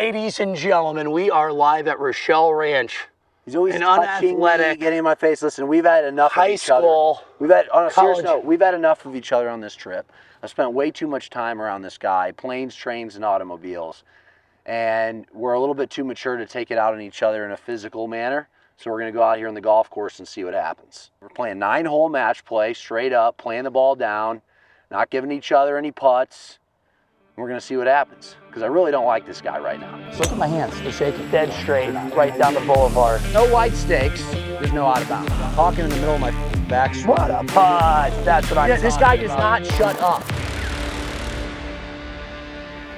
Ladies and gentlemen, we are live at Rochelle Ranch. He's always an touching unathletic, me, getting in my face. Listen, we've had enough high of each school, other. We've had, on a serious college. note, we've had enough of each other on this trip. I spent way too much time around this guy, planes, trains, and automobiles. And we're a little bit too mature to take it out on each other in a physical manner. So we're going to go out here on the golf course and see what happens. We're playing 9-hole match play, straight up, playing the ball down, not giving each other any putts. We're going to see what happens, because I really don't like this guy right now. Look at my hands, they're shaking. Dead straight, right down the boulevard. No wide stakes, there's no out of bounds. I'm talking in the middle of my back. What a putt, that's what I'm talking This guy does about. not shut up.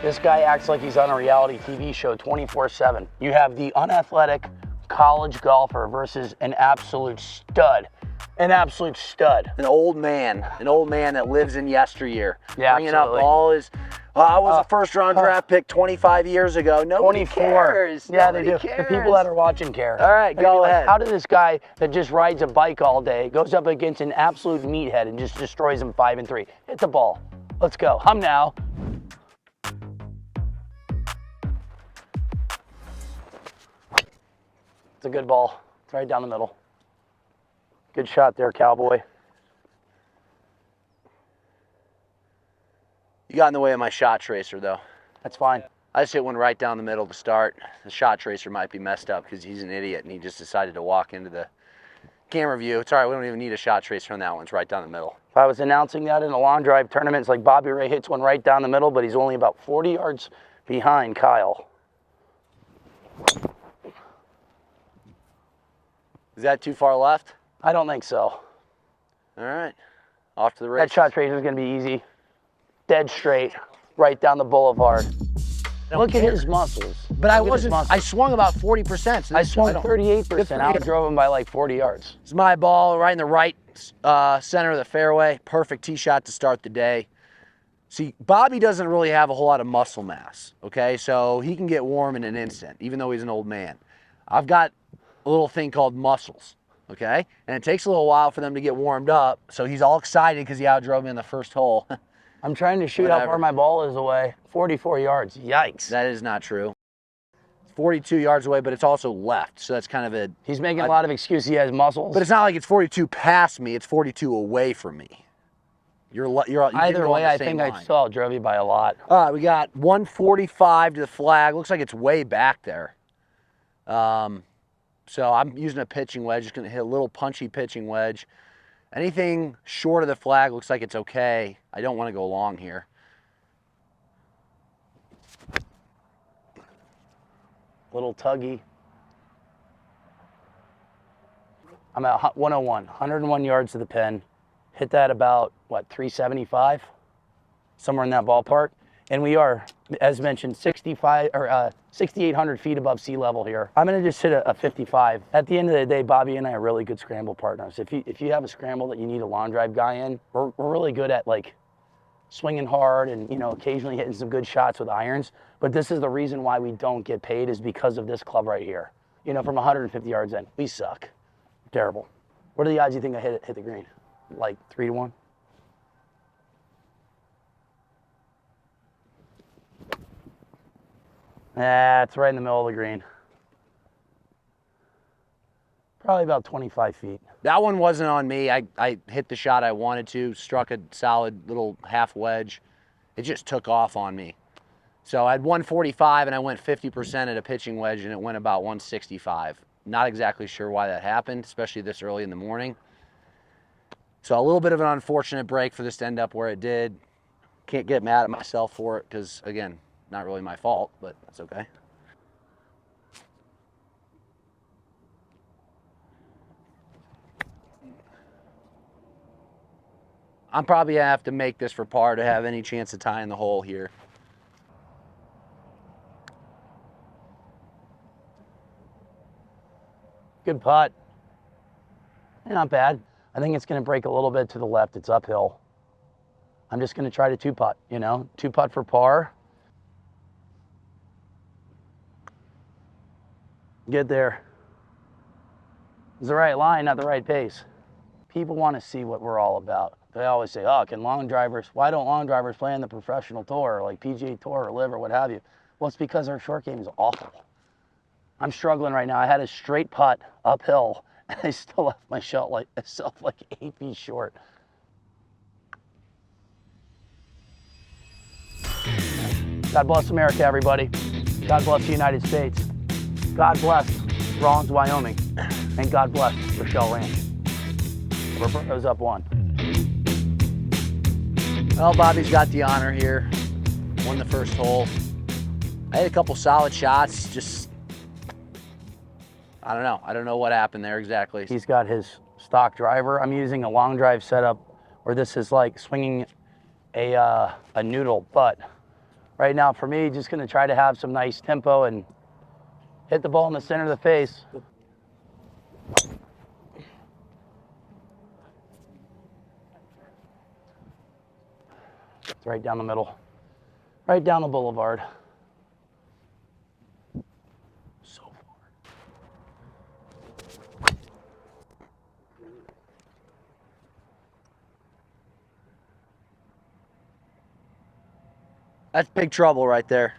This guy acts like he's on a reality TV show 24/7. You have the unathletic college golfer versus an absolute stud. An absolute stud. An old man that lives in yesteryear. Yeah, bringing absolutely. up all his, I was a first-round draft pick 25 years ago. Nobody 24. cares. Yeah, Nobody they do. cares. The people that are watching care. All right, go Like, ahead. how did this guy that just rides a bike all day goes up against an absolute meathead and just destroys him 5 and 3? Hit the ball. Let's go. Hum now. It's a good ball. It's right down the middle. Good shot there, cowboy. You got in the way of my shot tracer, though. That's fine. I just hit one right down the middle to start. The shot tracer might be messed up because he's an idiot and he just decided to walk into the camera view. It's all right, we don't even need a shot tracer on that one. It's right down the middle. If I was announcing that in a long drive tournament, it's like Bobby Ray hits one right down the middle, but he's only about 40 yards behind Kyle. Is that too far left? I don't think so. All right, off to the races. That shot tracer is going to be easy. Dead straight, right down the boulevard. Look at his muscles. But I wasn't, I swung about 40%. So I swung don't- 38%. I drove him by like 40 yards. It's my ball right in the right center of the fairway. Perfect tee shot to start the day. See, Bobby doesn't really have a whole lot of muscle mass, okay? So he can get warm in an instant, even though he's an old man. I've got a little thing called muscles, okay? And it takes a little while for them to get warmed up. So he's all excited because he outdrove me in the first hole. I'm trying to shoot how far my ball is away. 44 yards. Yikes. That is not true. It's 42 yards away, but it's also left. So that's kind of a... He's making a lot of excuses. He has muscles. But it's not like it's 42 past me. It's 42 away from me. Either way, I think I still outdrove you by a lot. All right, we got 145 to the flag. Looks like it's way back there. So I'm using a pitching wedge. Just going to hit a little punchy pitching wedge. Anything short of the flag looks like it's okay. I don't want to go long here. Little tuggy. I'm at 101, 101 yards to the pin. Hit that about, what, 375? Somewhere in that ballpark. And we are, as mentioned, 6,800 feet above sea level here. I'm gonna just hit a 55. At the end of the day, Bobby and I are really good scramble partners. If you have a scramble that you need a long drive guy in, we're really good at like swinging hard and, you know, occasionally hitting some good shots with irons. But this is the reason why we don't get paid, is because of this club right here. You know, from 150 yards in, we suck. Terrible. What are the odds you think I hit the green? Like 3 to 1? Nah, it's right in the middle of the green. Probably about 25 feet. That one wasn't on me. I hit the shot I wanted to, struck a solid little half wedge. It just took off on me. So I had 145 and I went 50% at a pitching wedge and it went about 165. Not exactly sure why that happened, especially this early in the morning. So a little bit of an unfortunate break for this to end up where it did. Can't get mad at myself for it because, again, not really my fault, but that's okay. I'm probably gonna have to make this for par to have any chance of tying the hole here. Good putt. Not bad. I think it's going to break a little bit to the left. It's uphill. I'm just going to try to 2-putt, you know, 2-putt for par. Get there. It's the right line, not the right pace. People want to see what we're all about. They always say, oh, can long drivers, why don't long drivers play on the professional tour, like PGA Tour or Live or what have you? Well, it's because our short game is awful. I'm struggling right now. I had a straight putt uphill, and I still left my shot like myself like 8 feet short. God bless America, everybody. God bless the United States. God bless Rawlins, Wyoming. And God bless Rochelle Ranch. Roberto's up 1. Well, Bobby's got the honor here. Won the first hole. I had a couple solid shots, just, I don't know. I don't know what happened there exactly. He's got his stock driver. I'm using a long drive setup where this is like swinging a noodle. But right now for me, just gonna try to have some nice tempo and hit the ball in the center of the face. It's right down the middle, right down the boulevard. So far. That's big trouble right there.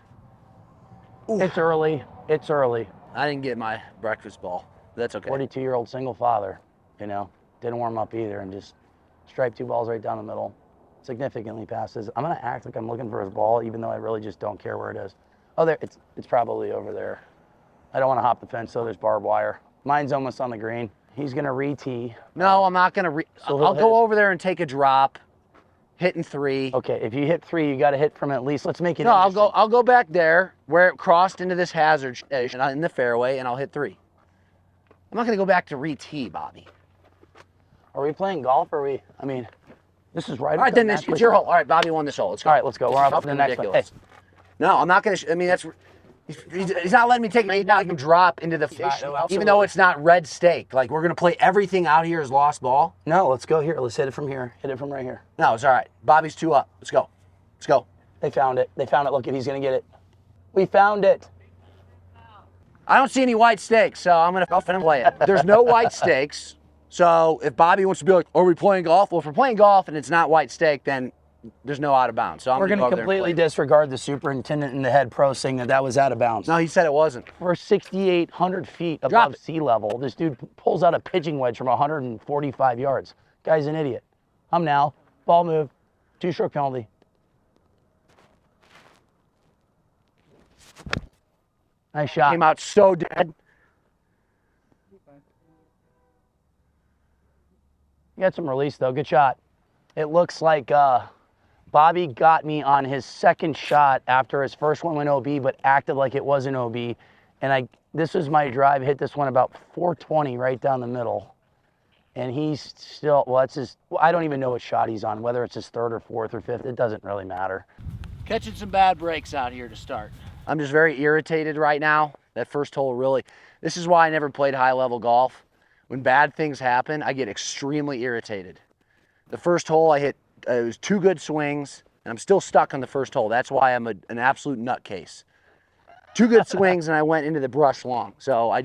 Oof. It's early. It's early. I didn't get my breakfast ball. That's okay. 42-year-old single father, you know, didn't warm up either and just striped 2 balls right down the middle. Significantly passes. I'm gonna act like I'm looking for his ball, even though I really just don't care where it is. Oh, there, it's probably over there. I don't want to hop the fence, so there's barbed wire. Mine's almost on the green. He's gonna re-tee. No, I'm not gonna So I'll go over there and take a drop, hitting 3. Okay, if you hit 3, you got to hit from at least. Let's make it. No, interesting. I'll go back there where it crossed into this hazard station in the fairway, and I'll hit 3. I'm not gonna go back to re-tee, Bobby. Are we playing golf? Or are we? I mean, this is right. All right, then it's your hole. All right, Bobby won this hole. Let's go. All right, let's go. We're off to the next one. Hey. No, I'm not gonna. I mean, that's. He's not letting me take. He's not even drop into the fish, even though it's not red stake. Like we're gonna play everything out here as lost ball. No, let's go here. Let's hit it from here. Hit it from right here. No, it's all right. Bobby's 2 up. Let's go. Let's go. They found it. They found it. Look, if he's gonna get it. We found it. I don't see any white stakes, so I'm gonna play it. There's no white stakes. So if Bobby wants to be like, are we playing golf? Well, if we're playing golf and it's not white stake, then there's no out of bounds. So we're going to completely disregard the superintendent and the head pro saying that was out of bounds. No, he said it wasn't. We're 6,800 feet above sea level. This dude pulls out a pitching wedge from 145 yards. Guy's an idiot. I'm now. Ball move. 2-stroke penalty. Nice shot. Came out so dead. You got some release, though. Good shot. It looks like Bobby got me on his second shot after his first one went OB, but acted like it wasn't OB. And this was my drive. Hit this one about 420 right down the middle. And he's still, well, I don't even know what shot he's on, whether it's his 3rd or 4th or 5th. It doesn't really matter. Catching some bad breaks out here to start. I'm just very irritated right now. That first hole really, this is why I never played high-level golf. When bad things happen, I get extremely irritated. The first hole I hit, it was 2 good swings, and I'm still stuck on the first hole. That's why I'm an absolute nutcase. 2 good swings, and I went into the brush long. So I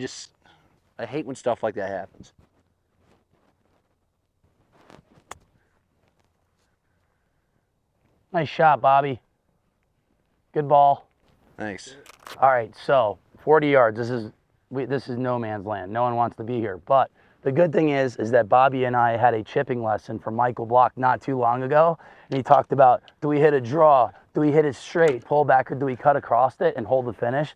hate when stuff like that happens. Nice shot, Bobby. Good ball. Thanks. All right, so 40 yards. This is no man's land. No one wants to be here. But the good thing is that Bobby and I had a chipping lesson from Michael Block not too long ago. And he talked about, do we hit a draw? Do we hit it straight, pull back, or do we cut across it and hold the finish?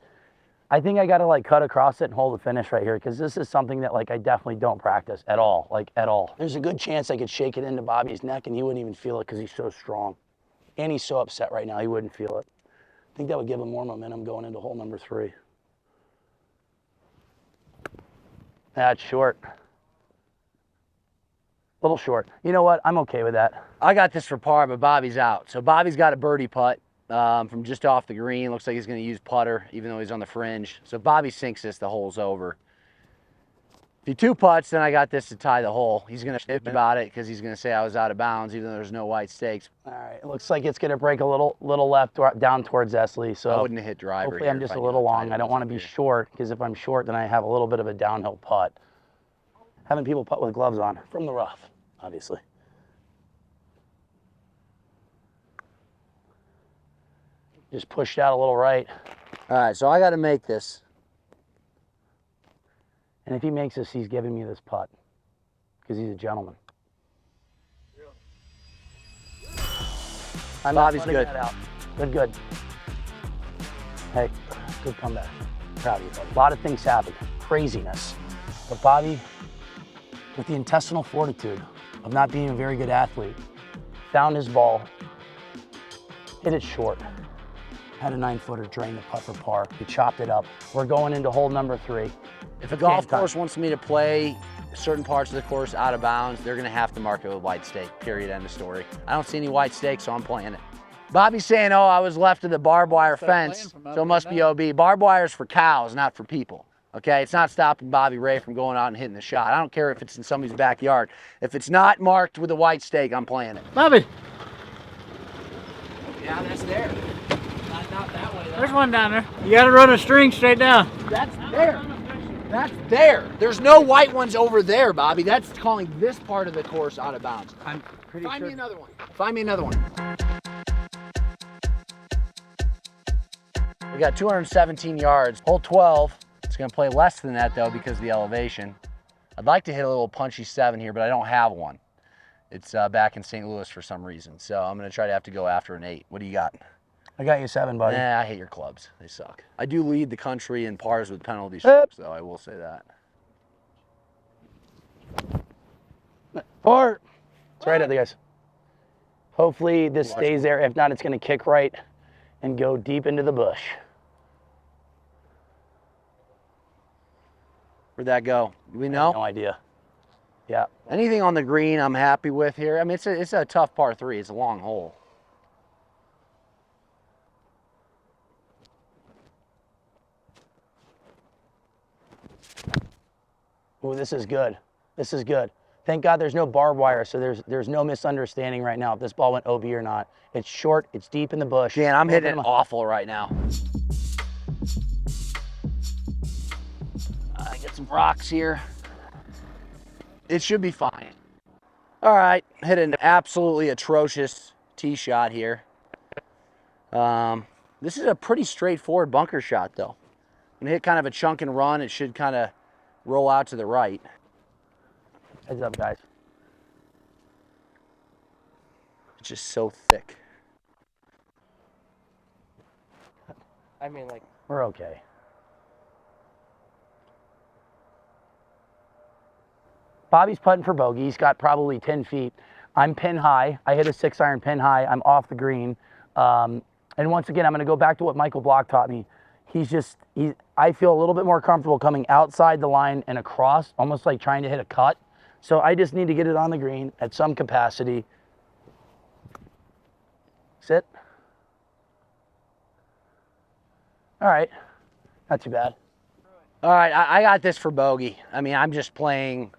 I think I got to cut across it and hold the finish right here, because this is something that I definitely don't practice at all, at all. There's a good chance I could shake it into Bobby's neck and he wouldn't even feel it because he's so strong. And he's so upset right now, he wouldn't feel it. I think that would give him more momentum going into hole number 3. That's short. A little short. You know what? I'm okay with that. I got this for par, but Bobby's out. So Bobby's got a birdie putt from just off the green. Looks like he's going to use putter, even though he's on the fringe. So Bobby sinks this, the hole's over. If he 2 putts, then I got this to tie the hole. He's going to shit about it because he's going to say I was out of bounds, even though there's no white stakes. All right, it looks like it's going to break a little left down towards Esley. So I wouldn't have hit driver. Hopefully I'm just a little long. I don't want to be short, because if I'm short, then I have a little bit of a downhill putt. Having people putt with gloves on from the rough, obviously. Just pushed out a little right. All right, so I got to make this. And if he makes this, he's giving me this putt because he's a gentleman. I'm not Bobby's putting good. that out. Good. Hey, good comeback. Proud of you, buddy. A lot of things happen. Craziness. But Bobby, with the intestinal fortitude of not being a very good athlete, found his ball, hit it short, had a 9-footer, drain the putt for par. He chopped it up. We're going into hole number 3. If a golf course wants me to play certain parts of the course out of bounds, they're going to have to mark it with white stake, period, end of story. I don't see any white stake, so I'm playing it. Bobby's saying, oh, I was left of the barbed wire fence, so it must be OB. Barbed wire is for cows, not for people, okay? It's not stopping Bobby Ray from going out and hitting the shot. I don't care if it's in somebody's backyard. If it's not marked with a white stake, I'm playing it. Bobby, Yeah, that's there. Not that way, though. there's one down there. You gotta run a string straight down. That's there. That's there. There's no white ones over there, Bobby. That's calling this part of the course out of bounds. I'm pretty Find sure. me another one. Find me another one. We got 217 yards. Hole 12. It's going to play less than that, though, because of the elevation. I'd like to hit a little punchy 7 here, but I don't have one. It's back in St. Louis for some reason, so I'm going to try to have to go after an 8. What do you got? I got you 7, buddy. I hate your clubs. They suck. I do lead the country in pars with penalty strokes, though. I will say that. Par. It's right at the guys. Hopefully this stays there. If not, it's going to kick right and go deep into the bush. Where'd that go? Do we No know? idea. Yeah. Anything on the green I'm happy with here. I mean, it's a tough par 3. It's a long hole. Oh, this is good. This is good. Thank God there's no barbed wire, so there's no misunderstanding right now if this ball went OB or not. It's short, it's deep in the bush. Dan, I'm hitting it awful right now. I get some rocks here. It should be fine. All right, hit an absolutely atrocious tee shot here. This is a pretty straightforward bunker shot, though. I'm gonna hit kind of a chunk and run. It should kind of roll out to the right. Heads up, guys. It's just so thick. I mean, like, We're okay. Bobby's putting for bogey. He's got probably 10 feet. I'm pin high. I hit a 6-iron pin high. I'm off the green. And once again, I'm going to go back to what Michael Block taught me. I feel a little bit more comfortable coming outside the line and across, almost like trying to hit a cut. So I just need to get it on the green at some capacity. Sit. All right. Not too bad. All right, I got this for bogey. I mean, I'm just playing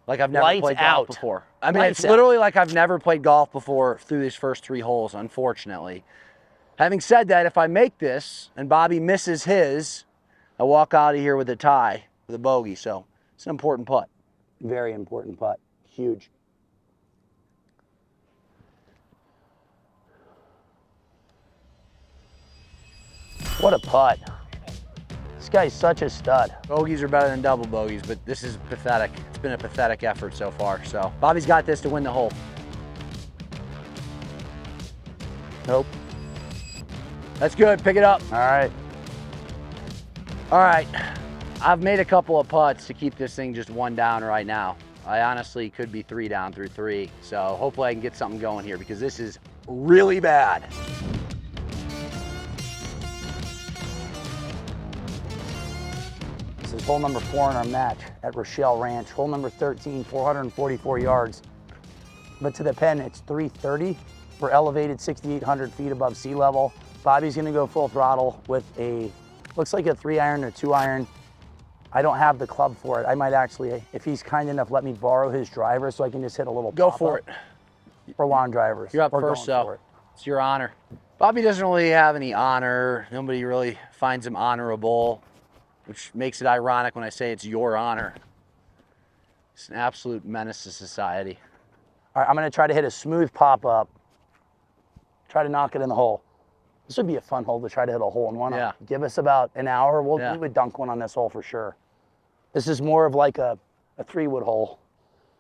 like I've never Lights played out. golf before. I mean, Lights it's out. literally like I've never played golf before through these first 3 holes, unfortunately. Having said that, if I make this and Bobby misses his, I walk out of here with a tie, with a bogey. So it's an important putt. Very important putt. Huge. What a putt. This guy's such a stud. Bogeys are better than double bogeys, but this is pathetic. It's been a pathetic effort so far. So Bobby's got this to win the hole. Nope. That's good. Pick it up. All right. All right. I've made a couple of putts to keep this thing just 1 down right now. I honestly could be 3 down through 3. So hopefully I can get something going here because this is really bad. This is hole number 4 in our match at Rochelle Ranch. Hole number 13, 444 yards. But to the pen, it's 330. We're elevated 6,800 feet above sea level. Bobby's gonna go full throttle with a, looks like a 3-iron or 2-iron. I don't have the club for it. I might actually, if he's kind enough, let me borrow his driver so I can just hit a little Go pop for up it. for long drivers. You're up We're first, going for though. it. It's your honor. Bobby doesn't really have any honor. Nobody really finds him honorable, which makes it ironic when I say it's your honor. It's an absolute menace to society. All right, I'm gonna try to hit a smooth pop up. Try to knock it in the hole. This would be a fun hole to try to hit a hole-in-one on. Yeah. Give us about an hour. Yeah. We would dunk one on this hole for sure. This is more of like a 3-wood hole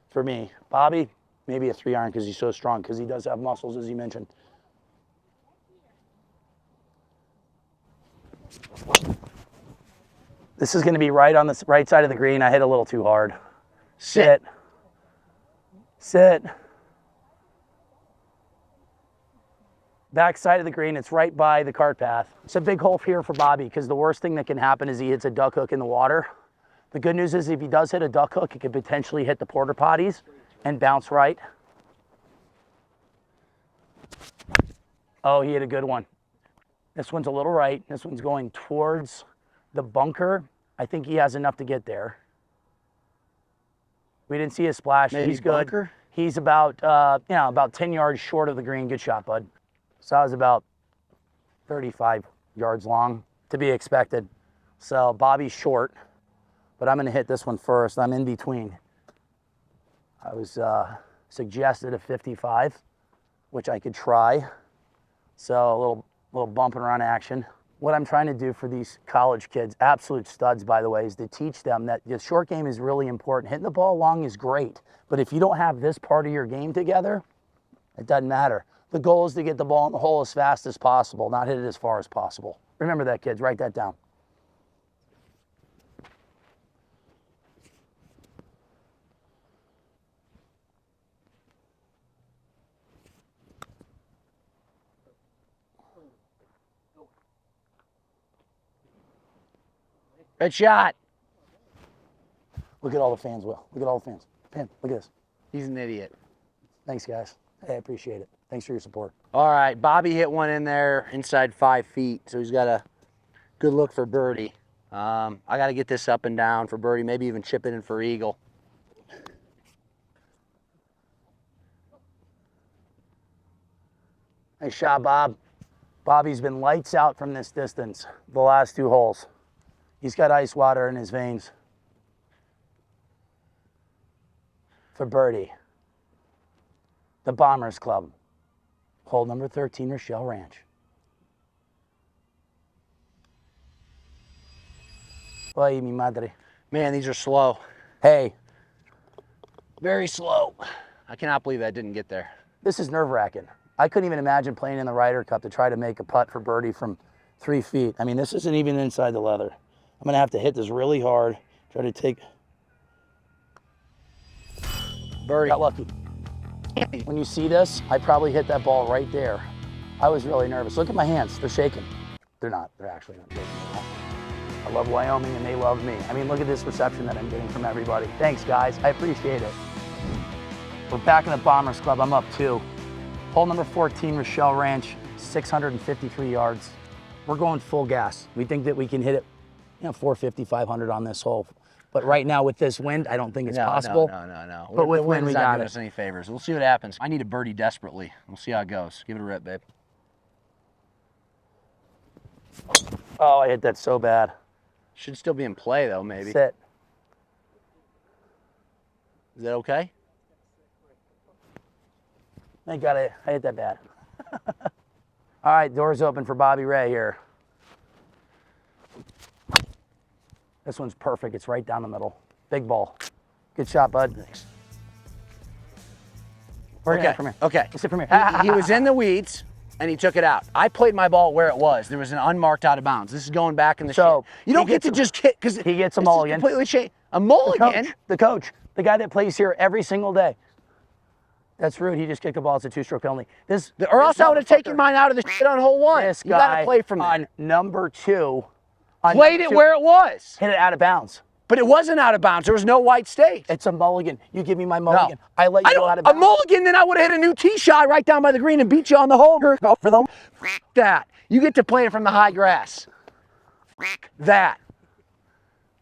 for me. Bobby, maybe a 3-iron because he's so strong, because he does have muscles, as you mentioned. This is going to be right on the right side of the green. I hit a little too hard. Sit. Sit. Back side of the green, it's right by the cart path. It's a big hole here for Bobby, because the worst thing that can happen is he hits a duck hook in the water. The good news is if he does hit a duck hook, he could potentially hit the porta potties and bounce right. Oh, he hit a good one. This one's a little right. This one's going towards the bunker. I think he has enough to get there. We didn't see a splash. Maybe He's good. bunker? He's about, about 10 yards short of the green. Good shot, bud. So I was about 35 yards long, to be expected. So Bobby's short, but I'm going to hit this one first. I'm in between. I was suggested a 55, which I could try. So a little bumping around action. What I'm trying to do for these college kids, absolute studs by the way, is to teach them that the short game is really important. Hitting the ball long is great, but if you don't have this part of your game together, it doesn't matter. The goal is to get the ball in the hole as fast as possible, not hit it as far as possible. Remember that, kids. Write that down. Good shot. Look at all the fans, Will. Look at all the fans. Pim, look at this. He's an idiot. Thanks, guys. Hey, I appreciate it. Thanks for your support. All right, Bobby hit one in there inside 5 feet, so he's got a good look for birdie. I got to get this up and down for birdie, maybe even chip it in for eagle. Nice shot, Bob. Bobby's been lights out from this distance the last 2 holes. He's got ice water in his veins. For birdie. The Bombers Club. Hole number 13, Rochelle Ranch. Ay, mi madre. Man, these are slow. Hey, Very slow. I cannot believe that didn't get there. this is nerve-wracking. I couldn't even imagine playing in the Ryder Cup to try to make a putt for birdie from 3 feet. I mean, this isn't even inside the leather. I'm gonna have to hit this really hard, try to take, Birdie. got lucky. When you see this, I probably hit that ball right there. I was really nervous. Look at my hands, they're shaking. They're not, they're actually not shaking at all. I love Wyoming and they love me. I mean, look at this reception that I'm getting from everybody. Thanks, guys, I appreciate it. We're back in the Bombers Club, I'm up 2. Hole number 14, Rochelle Ranch, 653 yards. We're going full gas. We think that we can hit it, 450, 500 on this hole. But right now with this wind, I don't think it's possible. No. But with the wind, wind's we not got doing it. us any favors. We'll see what happens. I need a birdie desperately. We'll see how it goes. Give it a rip, babe. Oh, I hit that so bad. Should still be in play though, maybe. Sit. Is that okay? Thank God I hit that bad. All right, doors open for Bobby Ray here. This one's perfect. It's right down the middle. Big ball. Good shot, bud. Thanks. Okay. From here. Okay. Sit from here. He was in the weeds and he took it out. I played my ball where it was. There was an unmarked out of bounds. This is going back in the So, shit. You don't he get to gets just hit because he gets a mulligan. Completely changed. A mulligan. The coach, the guy that plays here every single day. That's rude. He just kicked the ball. It's a 2-stroke penalty. Or else I would have taken mine out of the shit on hole 1. This You got guy to play from on there. number 2. Played it where it was. Hit it out of bounds. But it wasn't out of bounds. There was no white stakes. It's a mulligan. You give me my mulligan. I let you go out of A bounds. mulligan, then I would have hit a new tee shot right down by the green and beat you on the hole. For them. That. You get to play it from the high grass. That.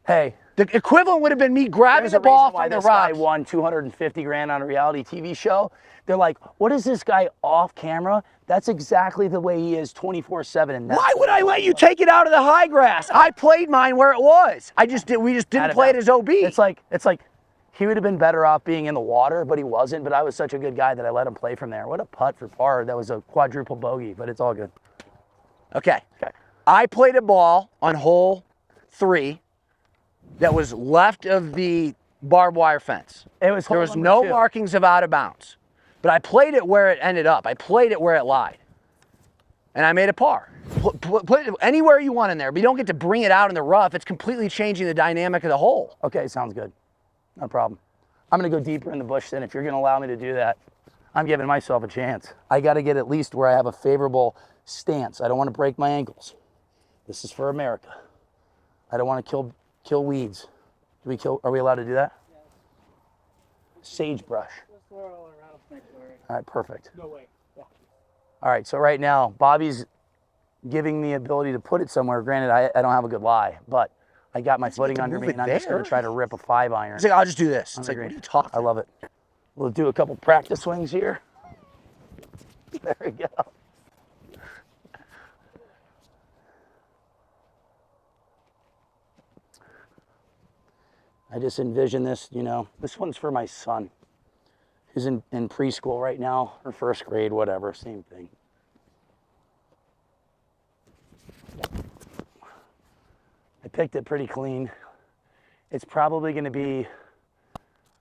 Hey, The equivalent would have been me grabbing there's the a reason ball why from the this guy rocks. won 250 grand on a reality TV show. They're like, what is this guy off camera? That's exactly the way he is 24/7. Why would I let you take it out of the high grass? I played mine where it was. We just didn't play it as OB. It's like he would have been better off being in the water, but he wasn't. But I was such a good guy that I let him play from there. What a putt for par. That was a quadruple bogey, but it's all good. Okay. Okay. I played a ball on hole 3 that was left of the barbed wire fence. It was There hole was number no 2. markings of out of bounds, but I played it where it ended up. I played it where it lied, and I made a par. Put it anywhere you want in there, but you don't get to bring it out in the rough. It's completely changing the dynamic of the hole. Okay, sounds good. No problem. I'm going to go deeper in the bush then. If you're going to allow me to do that, I'm giving myself a chance. I got to get at least where I have a favorable stance. I don't want to break my ankles. This is for America. I don't want to kill weeds. Are we allowed to do that? Yeah. Sagebrush. Just throw it all around sanctuary. All right, perfect. No way. Yeah. All right, so right now, Bobby's giving me the ability to put it somewhere. Granted, I don't have a good lie, but I got my footing under me, and I'm just going to try to rip a 5-iron. It's like, I'll just do this. It's like, Agreed. what are you talking I love it. We'll do a couple practice swings here. There we go. I just envision this, this one's for my son, who's in preschool right now, or first grade, whatever, same thing. I picked it pretty clean. It's probably going to be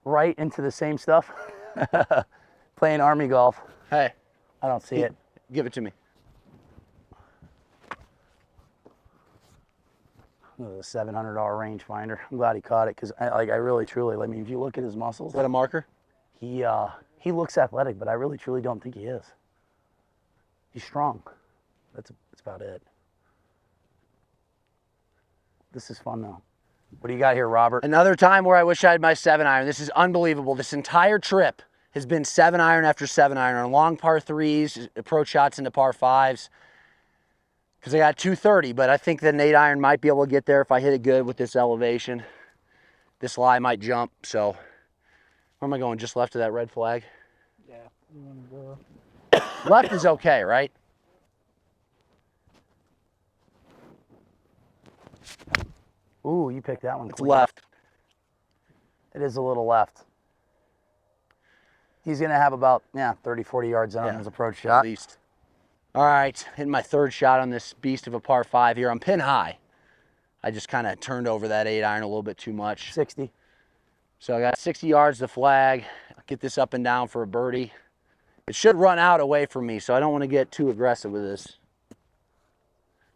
right into the same stuff. Playing Army golf. Hey, I don't see it. give it to me. It was a $700 rangefinder. I'm glad he caught it because I really truly, if you look at his muscles, Is that a marker? he looks athletic, but I really truly don't think he is. He's strong. That's about it. This is fun though. What do you got here, Robert? Another time where I wish I had my 7-iron. This is unbelievable. This entire trip has been 7-iron after 7-iron on long par 3s, approach shots into par 5s. Because I got 230, but I think that an 8-iron might be able to get there if I hit it good with this elevation. This lie might jump, so where am I going? Just left of that red flag? Yeah. You want to go? Left is okay, right? Ooh, you picked that one. It's clean. left. It is a little left. He's going to have about 30, 40 yards on his approach shot. At least. All right, hitting my 3rd shot on this beast of a par 5 here. I'm pin high. I just kind of turned over that 8-iron a little bit too much. 60. So I got 60 yards to flag. I'll get this up and down for a birdie. It should run out away from me, so I don't want to get too aggressive with this.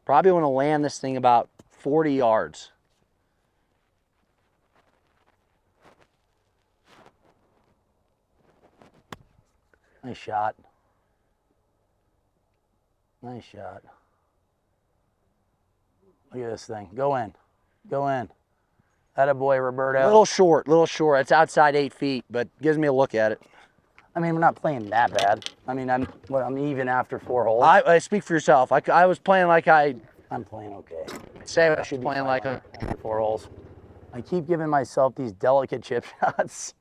Probably want to land this thing about 40 yards. Nice shot. Nice shot. Look at this thing. Go in. Go in. Attaboy, Roberto. Little short. It's outside 8 feet, but gives me a look at it. I mean, we're not playing that bad. I mean, I'm even after 4 holes. I speak for yourself. I was playing like I'm playing okay. say I should be playing like a. After 4 holes. I keep giving myself these delicate chip shots.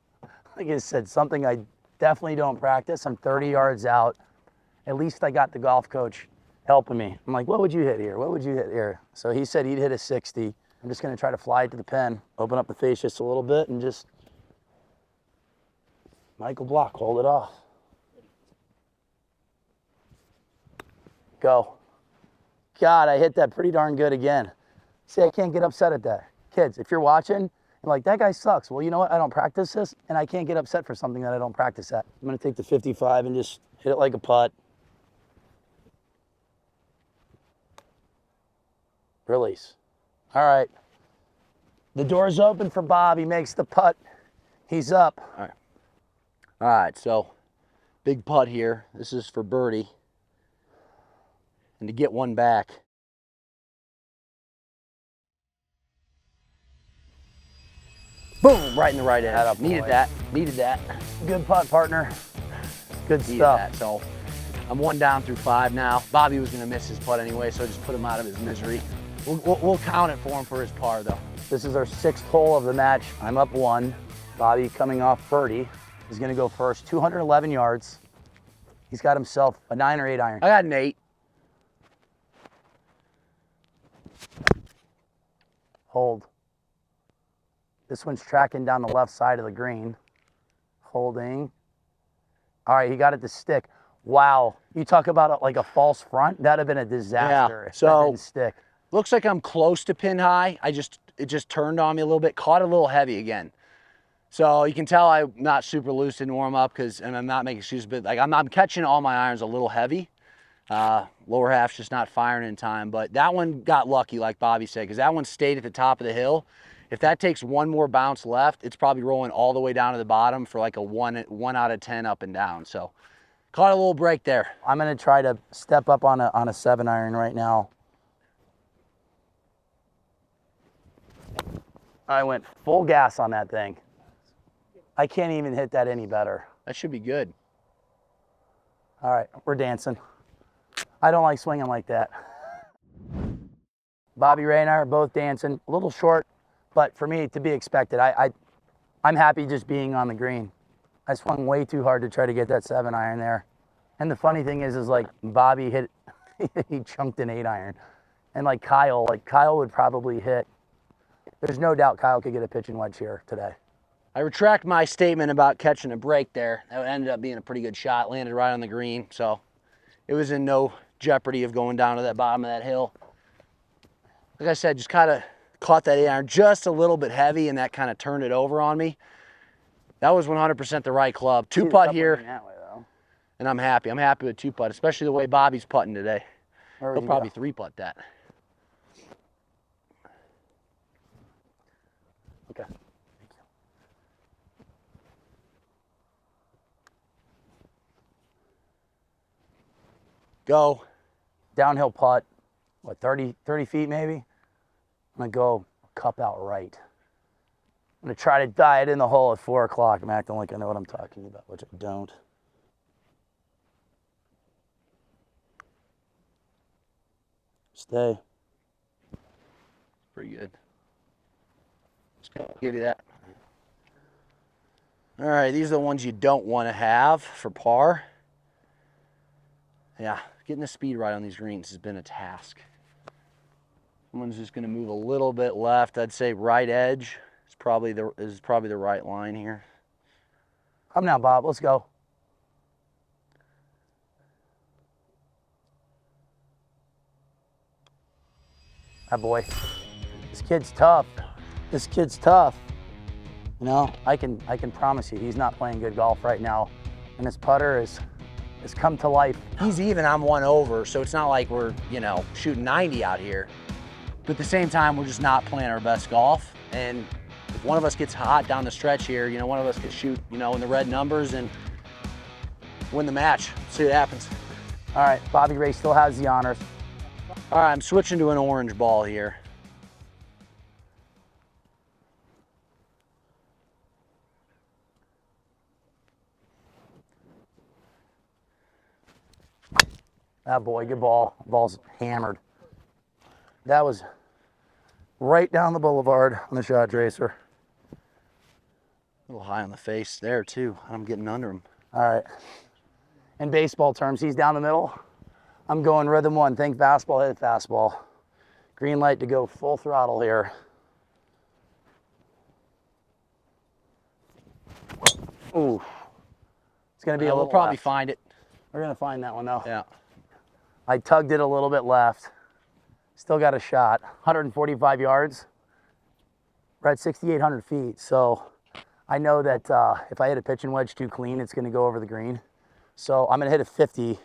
Like I said, something I definitely don't practice. I'm 30 yards out. At least I got the golf coach helping me. I'm like, what would you hit here? What would you hit here? So he said he'd hit a 60. I'm just going to try to fly it to the pin, open up the face just a little bit, and just Michael Block, hold it off. Go. God, I hit that pretty darn good again. See, I can't get upset at that. Kids, if you're watching, and like, that guy sucks. Well, you know what? I don't practice this, and I can't get upset for something that I don't practice at. I'm going to take the 55 and just hit it like a putt. Release. All right. The door's open for Bob. He makes the putt. He's up. All right, so big putt here. This is for birdie. And to get one back. Boom, right in the right edge. Needed that. Good putt, partner. Good Needed stuff. that. So I'm 1 down through 5 now. Bobby was going to miss his putt anyway, so I just put him out of his misery. We'll count it for him for his par, though. This is our 6th hole of the match. I'm up 1. Bobby coming off birdie is going to go first. 211 yards. He's got himself a 9 or 8 iron. I got an 8. Hold. This one's tracking down the left side of the green. Holding. All right, he got it to stick. Wow. You talk about like a false front, that'd have been a disaster if that so- didn't stick. Looks like I'm close to pin high. It just turned on me a little bit, caught a little heavy again. So you can tell I'm not super loose in warm up and I'm not making excuses, but like I'm catching all my irons a little heavy. Lower half's just not firing in time, but that one got lucky, like Bobby said, because that one stayed at the top of the hill. If that takes one more bounce left, it's probably rolling all the way down to the bottom for like a one out of 10 up and down. So caught a little break there. I'm gonna try to step up on a 7-iron right now. I went full gas on that thing. I can't even hit that any better. That should be good. All right, we're dancing. I don't like swinging like that. Bobby Ray and I are both dancing, a little short, but for me, to be expected. I'm happy just being on the green. I swung way too hard to try to get that 7-iron there. And the funny thing is like Bobby hit, he chunked an 8-iron. And like Kyle would probably hit. There's no doubt Kyle could get a pitching wedge here today. I retract my statement about catching a break there. That ended up being a pretty good shot, landed right on the green. So it was in no jeopardy of going down to that bottom of that hill. Like I said, just kind of caught that 8-iron just a little bit heavy, and that kind of turned it over on me. That was 100% the right club. 2-putt here, That way, though. and I'm happy. I'm happy with 2-putt, especially the way Bobby's putting today. Where He'll would you probably go? 3-putt that. Okay. Go. Downhill putt, what, 30 feet maybe? I'm gonna go cup out right. I'm gonna try to diet in the hole at 4 o'clock. I'm acting like I know what I'm talking about, which I don't. Stay. Pretty good. Just gonna give you that. All right, these are the ones you don't want to have for par. Yeah, getting the speed right on these greens has been a task. Someone's just gonna move a little bit left. I'd say right edge is probably the right line here. Come now, Bob, let's go. Ah, boy. This kid's tough. This kid's tough. You know, I can promise you, he's not playing good golf right now. And his putter has come to life. He's even, I'm 1 over, so it's not like we're, shooting 90 out here. But at the same time, we're just not playing our best golf. And if one of us gets hot down the stretch here, one of us could shoot, in the red numbers and win the match. See what happens. All right, Bobby Ray still has the honors. All right, I'm switching to an orange ball here. Ah, boy, good ball. Ball's hammered. That was right down the boulevard on the shot tracer. A little high on the face there too. I'm getting under him. All right. In baseball terms, he's down the middle. I'm going rhythm 1. Think fastball, hit fastball. Green light to go full throttle here. Ooh. It's going to be a We'll little probably left. find it. We're going to find that one though. Yeah. I tugged it a little bit left. Still got a shot. 145 yards. We're at 6,800 feet. So I know that if I hit a pitching wedge too clean, it's going to go over the green. So I'm going to hit a 50.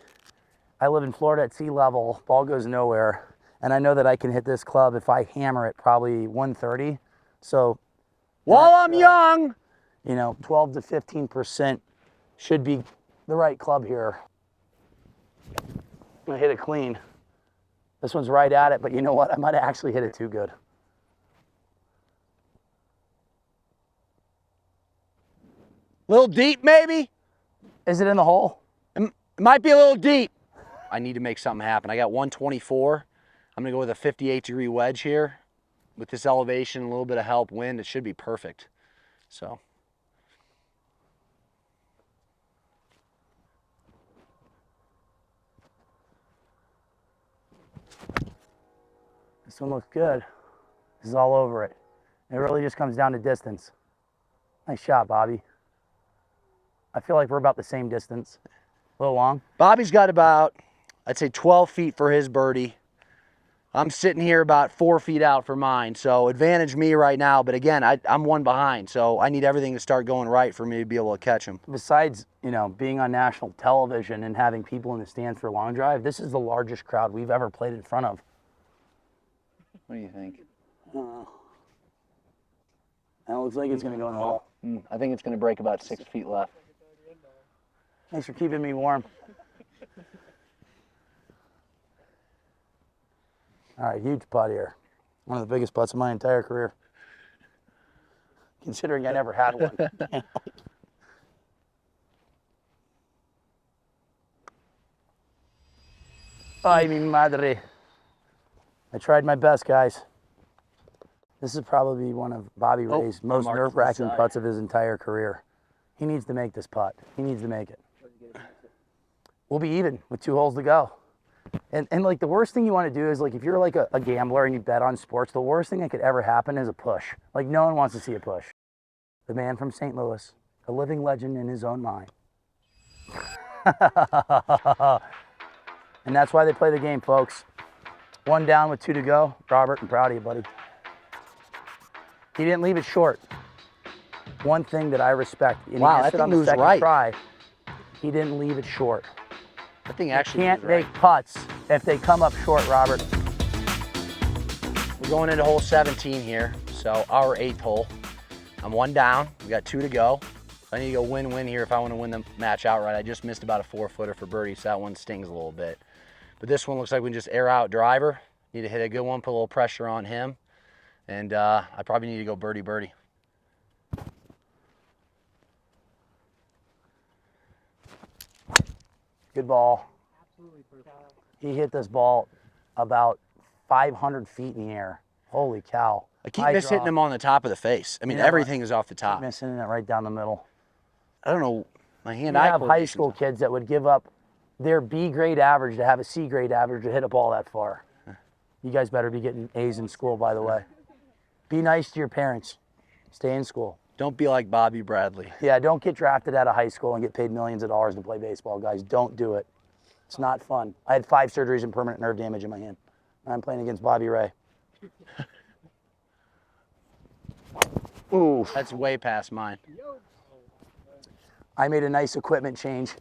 I live in Florida at sea level. Ball goes nowhere. And I know that I can hit this club if I hammer it probably 130. So While I'm young. 12 to 15% should be the right club here. I'm gonna hit it clean. This one's right at it, but you know what? I might have actually hit it too good. Little deep, maybe? Is it in the hole? It might be a little deep. I need to make something happen. I got 124. I'm gonna go with a 58-degree wedge here. With this elevation, a little bit of help, wind, it should be perfect. So. This one looks good. This is all over it. It really just comes down to distance. Nice shot, Bobby. I feel like we're about the same distance. little long. Bobby's got about, I'd say 12 feet for his birdie. I'm sitting here about 4 feet out for mine, so advantage me right now. But again, I'm one behind, so I need everything to start going right for me to be able to catch him. Besides, you know, being on national television and having people in the stands for a long drive, this is the largest crowd we've ever played in front of. What do you think? And it looks like it's going to go in the hole. I think it's going to break about 6 feet left. Thanks for keeping me warm. All right, huge putt here. One of the biggest putts of my entire career. Considering I never had one. Ay, mi madre. I tried my best, guys. This is probably one of Bobby Ray's most marked nerve-wracking inside. putts of his entire career. He needs to make this putt. He needs to make it. We'll be even with 2 holes to go. And like the worst thing you want to do is like if you're like a gambler and you bet on sports, the worst thing that could ever happen is a push. Like no one wants to see a push. The man from St. Louis, a living legend in his own mind. And that's why they play the game, folks. 1 down with 2 to go. Robert, I'm proud of you, buddy. He didn't leave it short. One thing that I respect. And Wow, he that missed it on thing the moves second right. try. He didn't leave it short. That thing You actually can't moves right. make putts if they come up short, Robert. We're going into hole 17 here, so our 8th hole. I'm 1 down. We got 2 to go. I need to go win-win here if I want to win the match outright. I just missed about a 4-footer for birdie, so that one stings a little bit. But this one looks like we can just air out driver. Need to hit a good one, put a little pressure on him. And I probably need to go birdie-birdie. Good ball. He hit this ball about 500 feet in the air. Holy cow. I keep High mishitting drop. him on the top of the face. I mean, You know what? everything is off the top. Missing it right down the middle. I don't know. My You hand-eye have high coordination's school kids that would give up their B grade average to have a C grade average to hit a ball that far. You guys better be getting A's in school, by the way. Be nice to your parents. Stay in school. Don't be like Bobby Bradley. Yeah, don't get drafted out of high school and get paid millions of dollars to play baseball, guys. Don't do it. It's not fun. I had 5 surgeries and permanent nerve damage in my hand. I'm playing against Bobby Ray. Ooh. That's way past mine. I made a nice equipment change.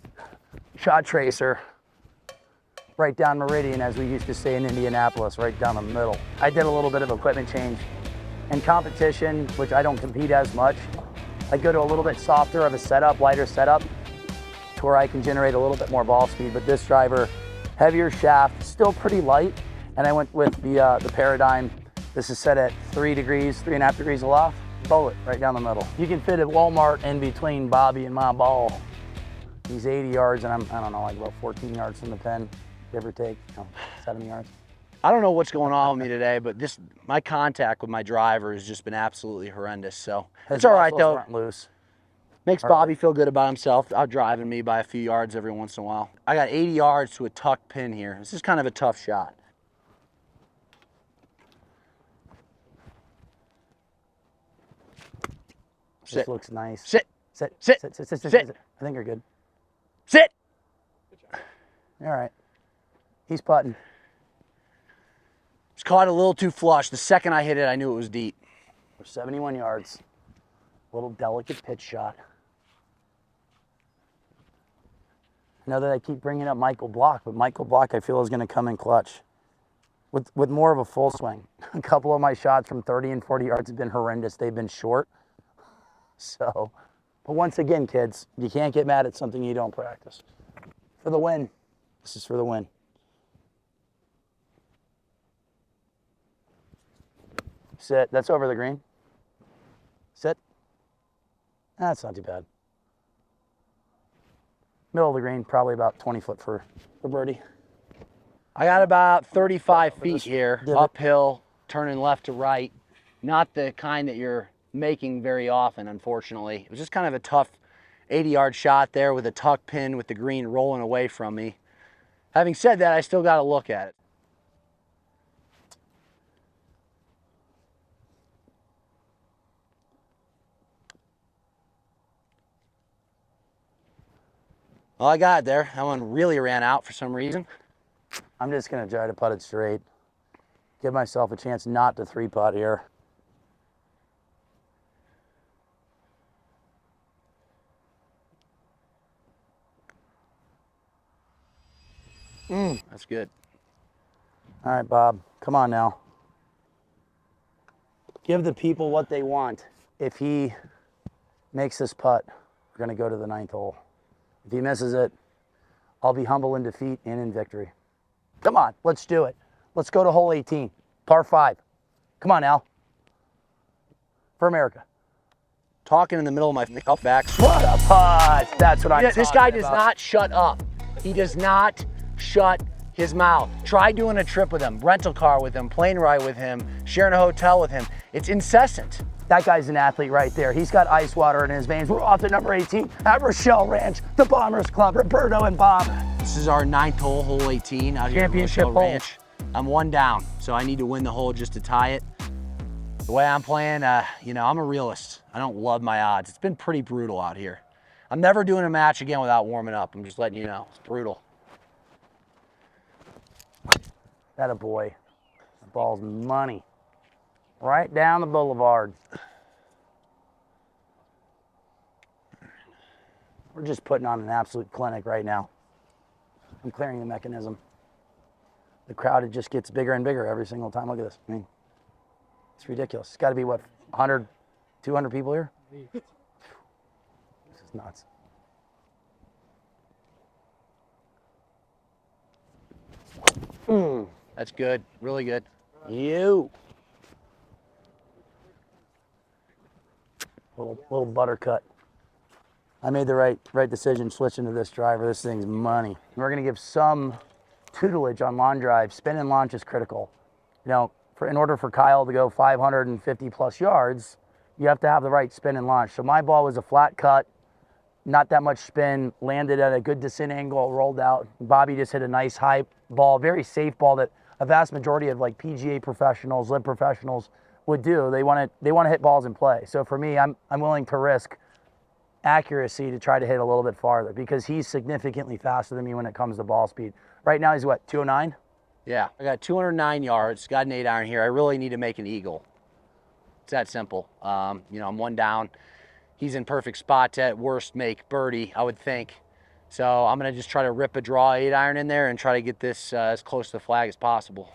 Shot tracer. Right down meridian, as we used to say in Indianapolis, right down the middle. I did a little bit of equipment change. In competition, which I don't compete as much, I go to a little bit softer of a setup, lighter setup, to where I can generate a little bit more ball speed. But this driver, heavier shaft, still pretty light. And I went with the Paradigm. This is set at 3 degrees, 3.5 degrees aloft. Bullet right down the middle. You can fit at Walmart in between Bobby and my ball. He's 80 yards and I don't know, like about 14 yards from the pin, give or take, 7 yards. I don't know what's going on with me today, but my contact with my driver has just been absolutely horrendous. So it's all right muscles though. weren't loose. Makes Bobby feel good about himself, out driving me by a few yards every once in a while. I got 80 yards to a tuck pin here. This is kind of a tough shot. This Sit. looks nice. Sit. Sit. Sit. Sit. Sit. Sit. Sit. Sit. Sit. I think you're good. Sit. All right. He's putting. It's caught a little too flush. The second I hit it, I knew it was deep. For 71 yards. Little delicate pitch shot. I know that I keep bringing up Michael Block, but Michael Block I feel is going to come in clutch with more of a full swing. A couple of my shots from 30 and 40 yards have been horrendous. They've been short. So, but once again, kids, you can't get mad at something you don't practice. For the win. This is for the win. Sit. That's over the green. Sit. That's not too bad. Middle of the green, probably about 20 foot for birdie. I got about 35 feet this here, divot. uphill, turning left to right. Not the kind that you're making very often, unfortunately. It was just kind of a tough 80-yard shot there with a tuck pin with the green rolling away from me. Having said that, I still got to look at it. Well, I got it there. That one really ran out for some reason. I'm just gonna try to putt it straight. Give myself a chance not to 3-putt here. That's good. All right, Bob, come on now. Give the people what they want. If he makes this putt, we're gonna go to the 9th hole. If he misses it, I'll be humble in defeat and in victory. Come on, let's do it. Let's go to hole 18, par 5. Come on, Al. For America. Talking in the middle of my back. What a putt! That's what I'm This talking guy does about. not shut up. He does not shut his mouth. Try doing a trip with him, rental car with him, plane ride with him, sharing a hotel with him. It's incessant. That guy's an athlete right there. He's got ice water in his veins. We're off to number 18 at Rochelle Ranch, the Bombers Club, Roberto and Bob. This is our 9th hole, hole 18 out here at Championship Rochelle hole. Ranch. I'm 1 down, so I need to win the hole just to tie it. The way I'm playing, you know, I'm a realist. I don't love my odds. It's been pretty brutal out here. I'm never doing a match again without warming up. I'm just letting you know. It's brutal. That a boy. The ball's money. Right down the boulevard. We're just putting on an absolute clinic right now. I'm clearing the mechanism. The crowd, it just gets bigger and bigger every single time. Look at this. I mean, it's ridiculous. It's got to be, what, 100, 200 people here? This is nuts. That's good, really good. You. Little buttercut. I made the right decision switching to this driver. This thing's money. We're gonna give some tutelage on lawn drive. Spin and launch is critical. You know, in order for Kyle to go 550 plus yards, you have to have the right spin and launch. So my ball was a flat cut, not that much spin, landed at a good descent angle, rolled out. Bobby just hit a nice high ball, very safe ball that a vast majority of like PGA professionals, LIV professionals would do. They want to hit balls in play. So for me, I'm willing to risk accuracy to try to hit a little bit farther because he's significantly faster than me when it comes to ball speed. Right now he's what, 209? Yeah, I got 209 yards, got an 8-iron here. I really need to make an eagle. It's that simple. You know, I'm 1 down. He's in perfect spot to at worst make birdie, I would think. So I'm gonna just try to rip a draw 8-iron in there and try to get this as close to the flag as possible.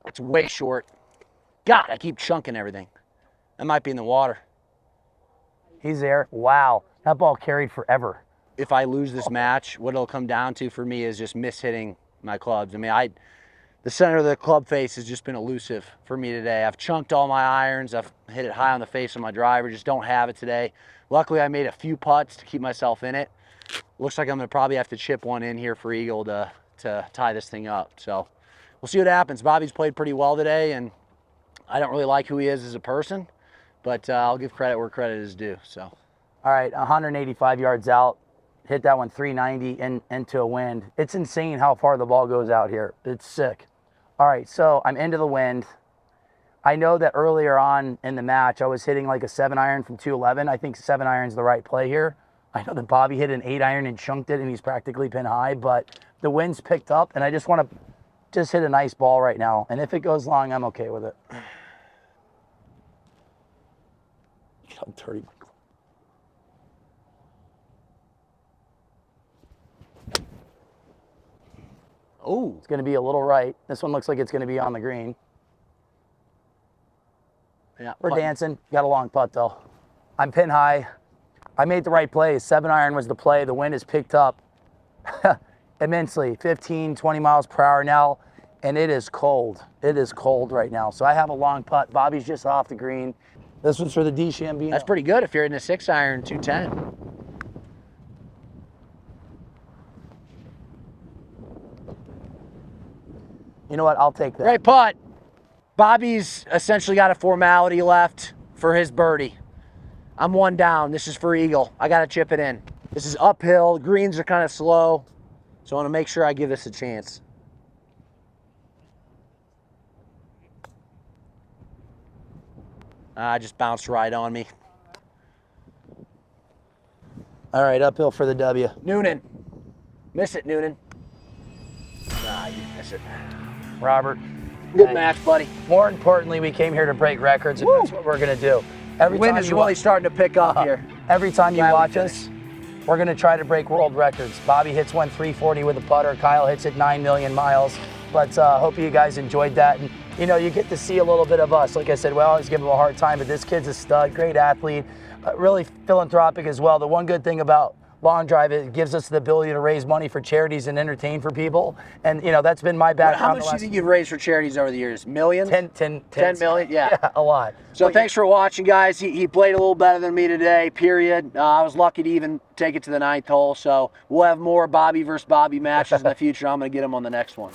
It's way short. God, I keep chunking everything. That might be in the water. He's there. Wow, that ball carried forever. If I lose this match, what it'll come down to for me is just mishitting my clubs. I mean, the center of the club face has just been elusive for me today. I've chunked all my irons. I've hit it high on the face of my driver. Just don't have it today. Luckily, I made a few putts to keep myself in it. Looks like I'm gonna probably have to chip one in here for eagle to tie this thing up. So we'll see what happens. Bobby's played pretty well today, and I don't really like who he is as a person, but I'll give credit where credit is due. So, all right, 185 yards out. Hit that one 390 into a wind. It's insane how far the ball goes out here. It's sick. All right, so I'm into the wind. I know that earlier on in the match, I was hitting like a 7-iron from 211. I think 7-iron's the right play here. I know that Bobby hit an 8-iron and chunked it, and he's practically pin high, but the wind's picked up, and I just want to just hit a nice ball right now. And if it goes long, I'm okay with it. How dirty my club. oh, It's going to be a little right. This one looks like it's going to be on the green. yeah, We're putting. dancing. Got a long putt, though. I'm pin high. I made the right play. 7-iron was the play. The wind is picked up immensely, 15, 20 miles per hour now, and it is cold. It is cold right now. So I have a long putt. Bobby's just off the green. This one's for the DeChambino. That's pretty good if you're in a 6-iron 210. You know what? I'll take that. Great putt. Bobby's essentially got a formality left for his birdie. I'm 1 down. This is for eagle. I got to chip it in. This is uphill. Greens are kind of slow, so I want to make sure I give this a chance. Just bounced right on me. All right, uphill for the W. Noonan. Miss it, Noonan. Nah, you miss it. Robert. Good Hey. match, buddy. More importantly, we came here to break records, and that's what we're gonna do. Every Wind time is you really starting to pick up here. Every time you Glad we watch us, we're gonna try to break world records. Bobby hits one 340 with a putter. Kyle hits it 9 million miles. But hope you guys enjoyed that. And you know, you get to see a little bit of us. Like I said, we always give him a hard time, but this kid's a stud, great athlete, really philanthropic as well. The one good thing about Long Drive, it gives us the ability to raise money for charities and entertain for people. And you know, that's been my background. How much do you think you've raised for charities over the years? Millions? 10 million? Yeah. A lot. So thanks for watching, guys. He played a little better than me today, period. I was lucky to even take it to the 9th hole. So we'll have more Bobby versus Bobby matches in the future. I'm going to get him on the next one.